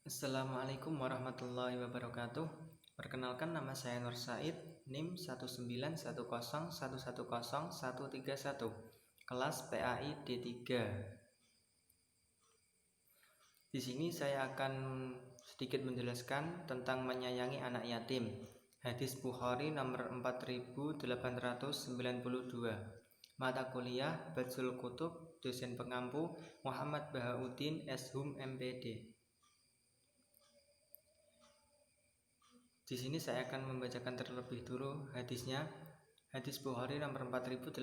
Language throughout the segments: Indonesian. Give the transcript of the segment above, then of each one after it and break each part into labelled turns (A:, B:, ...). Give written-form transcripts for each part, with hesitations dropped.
A: Assalamualaikum warahmatullahi wabarakatuh. Perkenalkan, nama saya Nur Said, NIM 19101110131, kelas PAI D3. Di sini saya akan sedikit menjelaskan tentang menyayangi anak yatim. Hadis Bukhari nomor 4892. Mata kuliah Badsul Kutub, dosen pengampu Muhammad Bahauddin Shum MPD. Di sini saya akan membacakan terlebih dulu hadisnya. Hadis Bukhari nomor 4892.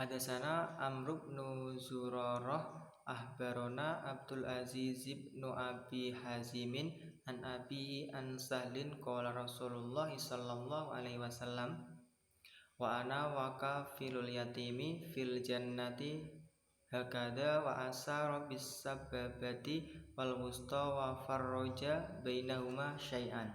A: Hadasana Amr bin Zurarah ahbarona Abdul Aziz bin Abi Hazimin an Abi an Sahlin qala Rasulullah sallallahu alaihi wasallam wa ana waka filul yatimi fil jannati hakada wa asara bis sababati wal wusta wa farroja bainahuma syai'an.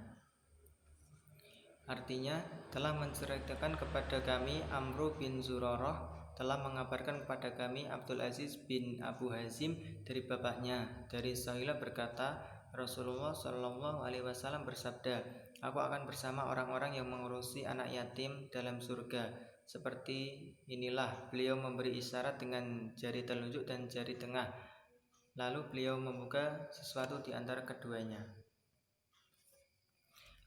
A: Artinya, telah menceritakan kepada kami Amr bin Zurarah, telah mengabarkan kepada kami Abdul Aziz bin Abu Hazim dari bapaknya, dari Sahilah berkata, Rasulullah Shallallahu Alaihi Wasallam bersabda, aku akan bersama orang-orang yang mengurusi anak yatim dalam surga. Seperti inilah beliau memberi isyarat dengan jari telunjuk dan jari tengah, lalu beliau membuka sesuatu di antara keduanya.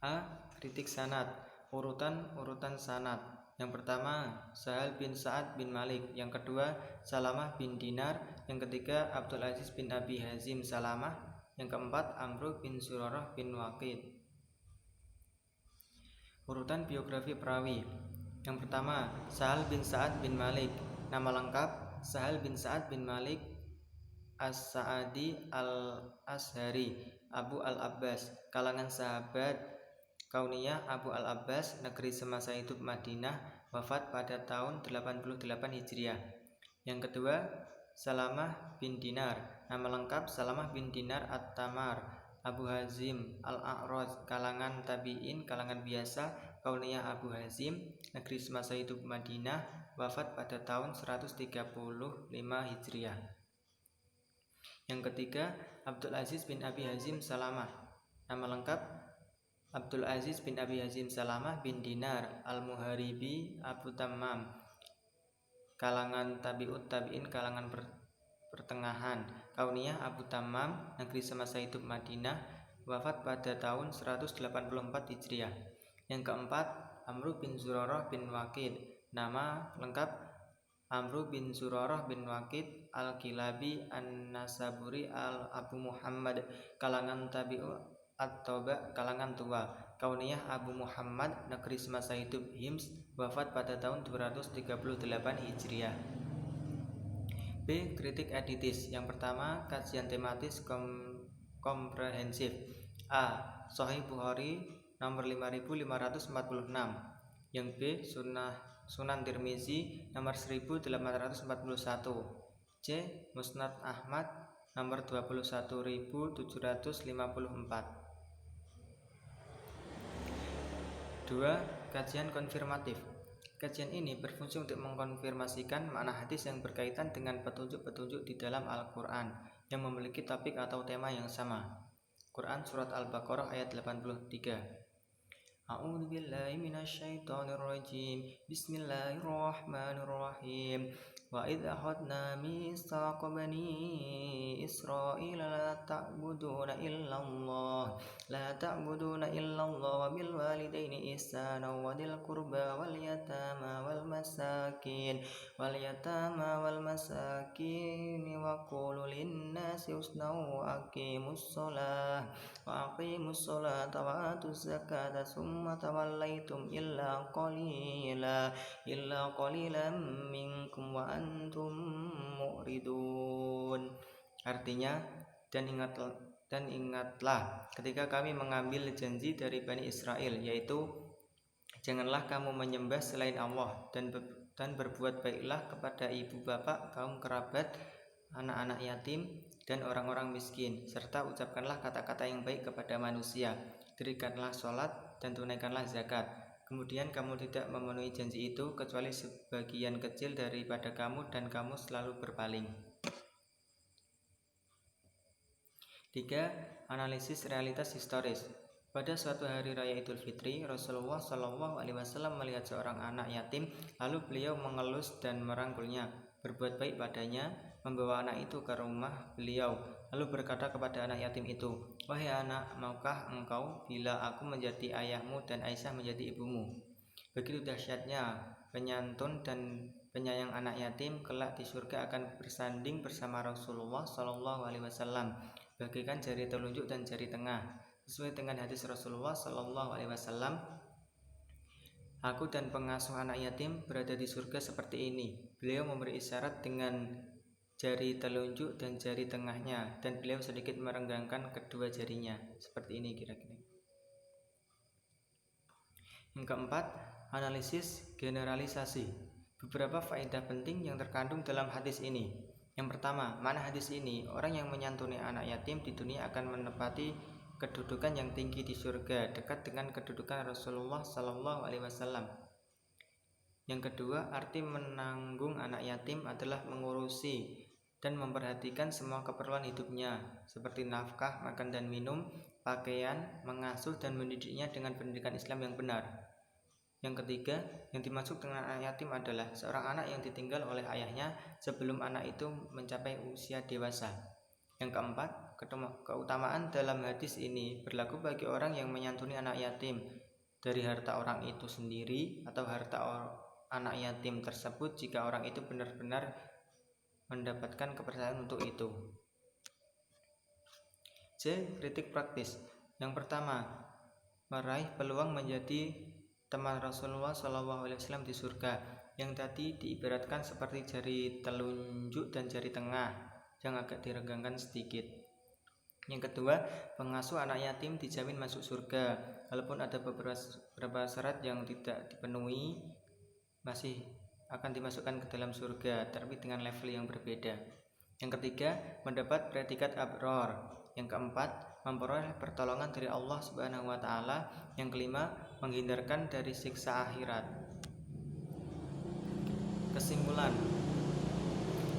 A: A. Kritik sanad. Urutan sanad. Yang pertama, Sahal bin Sa'ad bin Malik. Yang kedua, Salamah bin Dinar. Yang ketiga, Abdul Aziz bin Abi Hazim Salamah. Yang keempat, Amr bin Zurarah bin Waqid. Urutan biografi perawi. Yang pertama, Sahal bin Sa'ad bin Malik. Nama lengkap, Sahal bin Sa'ad bin Malik As-Sa'adi Al-Ashari Abu Al-Abbas, kalangan sahabat kauniyah Abu Al-Abbas, negeri semasa hidup Madinah, wafat pada tahun 88 Hijriah. Yang kedua, Salamah bin Dinar. Nama lengkap Salamah bin Dinar At-Tamar Abu Hazim Al-A'raj, kalangan tabi'in, kalangan biasa kauniyah Abu Hazim, negeri semasa hidup Madinah, wafat pada tahun 135 Hijriah. Yang ketiga, Abdul Aziz bin Abi Hazim Salamah. Nama lengkap Abdul Aziz bin Abi Hazim Salamah bin Dinar Al-Muharibi Abu Tammam, kalangan tabi'ut tabi'in, kalangan pertengahan kauniyah Abu Tammam, negeri semasa hidup Madinah, wafat pada tahun 184 Hijriah. Yang keempat, Amr bin Zurarah bin Waqid. Nama lengkap Amr bin Zurarah bin Waqid Al-Kilabi An-Nasaburi Al-Abu Muhammad, kalangan tabi'ut At-Toba, kalangan tua kauniyah Abu Muhammad, negeri semasa hidup Hims, wafat pada tahun 238 Hijriah. B. Kritik editis. Yang pertama, kajian tematis komprehensif. A. Sahih Bukhari nomor 5546. Yang B. Sunan Tirmizi nomor 1841. C. Musnad Ahmad nomor 21754. 2. Kajian konfirmatif. Kajian ini berfungsi untuk mengkonfirmasikan makna hadis yang berkaitan dengan petunjuk-petunjuk di dalam Al-Quran yang memiliki topik atau tema yang sama. Quran Surat Al-Baqarah ayat 83. A'udzu billahi minasyaitonir rajim. Bismillahirrahmanirrahim. Wa idh akhadna mitsaqa bani Israil la ta'buduna illallah wa bil walidaini ihsana wa dzil qurba wal yatama wal masakin wa qulu lin-nasi husna wa aqimus salata wa atuz zakata summa tawallaitum illa qalilan minkum wa antum mu'ridun. Artinya, dan ingatlah ketika kami mengambil janji dari Bani Israel, yaitu janganlah kamu menyembah selain Allah, dan berbuat baiklah kepada ibu bapak, kaum kerabat, anak-anak yatim, dan orang-orang miskin, serta ucapkanlah kata-kata yang baik kepada manusia, dirikanlah sholat dan tunaikanlah zakat. Kemudian kamu tidak memenuhi janji itu kecuali sebagian kecil daripada kamu, dan kamu selalu berpaling. 3. Analisis realitas historis. Pada suatu hari raya Idul Fitri, Rasulullah Shallallahu Alaihi Wasallam melihat seorang anak yatim, lalu beliau mengelus dan merangkulnya, berbuat baik padanya, membawa anak itu ke rumah beliau, lalu berkata kepada anak yatim itu, "Wahai anak, maukah engkau bila aku menjadi ayahmu dan Aisyah menjadi ibumu?" Begitu dahsyatnya penyantun dan penyayang anak yatim, kelak di surga akan bersanding bersama Rasulullah Shallallahu Alaihi Wasallam, bagaikan jari telunjuk dan jari tengah. Sesuai dengan hadis Rasulullah Shallallahu Alaihi Wasallam, aku dan pengasuh anak yatim berada di surga seperti ini. Beliau memberi isyarat dengan jari telunjuk dan jari tengahnya, dan beliau sedikit merenggangkan kedua jarinya. Seperti ini kira-kira. Yang keempat, analisis generalisasi. Beberapa faedah penting yang terkandung dalam hadis ini. Yang pertama, mana hadis ini, orang yang menyantuni anak yatim di dunia akan menepati kedudukan yang tinggi di surga, dekat dengan kedudukan Rasulullah Shallallahu Alaihi Wasallam. Yang kedua, arti menanggung anak yatim adalah mengurusi dan memperhatikan semua keperluan hidupnya, seperti nafkah, makan dan minum, pakaian, mengasuh dan mendidiknya dengan pendidikan Islam yang benar. Yang ketiga, yang dimaksud dengan anak yatim adalah seorang anak yang ditinggal oleh ayahnya sebelum anak itu mencapai usia dewasa. Yang keempat, keutamaan dalam hadis ini berlaku bagi orang yang menyantuni anak yatim dari harta orang itu sendiri atau harta anak yatim tersebut jika orang itu benar-benar mendapatkan kepercayaan untuk itu. C. Kritik praktis. Yang pertama, meraih peluang menjadi teman Rasulullah SAW di surga, yang tadi diibaratkan seperti jari telunjuk dan jari tengah yang agak direnggangkan sedikit. Yang kedua, pengasuh anak yatim dijamin masuk surga, walaupun ada beberapa syarat yang tidak dipenuhi, masih akan dimasukkan ke dalam surga, tapi dengan level yang berbeda. Yang ketiga, mendapat predikat abror. Yang keempat, memperoleh pertolongan dari Allah Subhanahu wa Ta'ala. Yang kelima, menghindarkan dari siksa akhirat. Kesimpulan,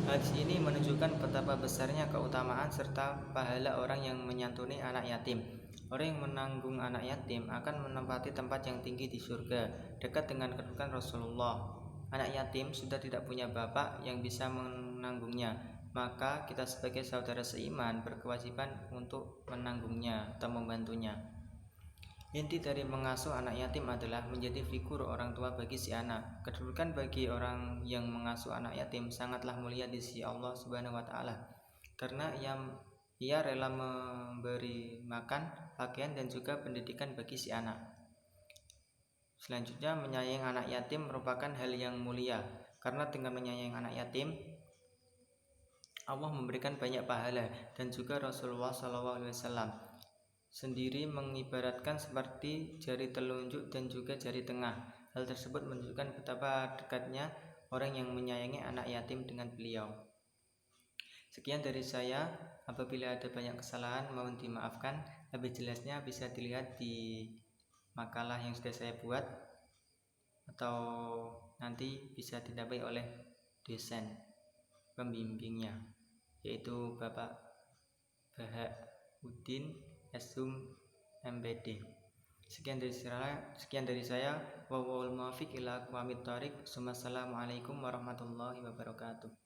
A: hadis ini menunjukkan betapa besarnya keutamaan serta pahala orang yang menyantuni anak yatim. Orang yang menanggung anak yatim akan menempati tempat yang tinggi di surga, dekat dengan kedudukan Rasulullah. Anak yatim sudah tidak punya bapak yang bisa menanggungnya, maka kita sebagai saudara seiman berkewajiban untuk menanggungnya atau membantunya. Inti dari mengasuh anak yatim adalah menjadi figur orang tua bagi si anak. Kedudukan bagi orang yang mengasuh anak yatim sangatlah mulia di sisi Allah Subhanahu wa Ta'ala, karena ia rela memberi makan, pakaian dan juga pendidikan bagi si anak. Selanjutnya, menyayangi anak yatim merupakan hal yang mulia, karena dengan menyayangi anak yatim Allah memberikan banyak pahala, dan juga Rasulullah SAW sendiri mengibaratkan seperti jari telunjuk dan juga jari tengah. Hal tersebut menunjukkan betapa dekatnya orang yang menyayangi anak yatim dengan beliau. Sekian dari saya. Apabila ada banyak kesalahan mohon dimaafkan. Lebih jelasnya bisa dilihat di makalah yang sudah saya buat, atau nanti bisa didapat oleh dosen pembimbingnya, yaitu Bapak Bahauddin Esum MPD. Sekian dari saya. Wallahul muwaffiq ila aqwamit thoriq. Wassalamualaikum warahmatullahi wabarakatuh.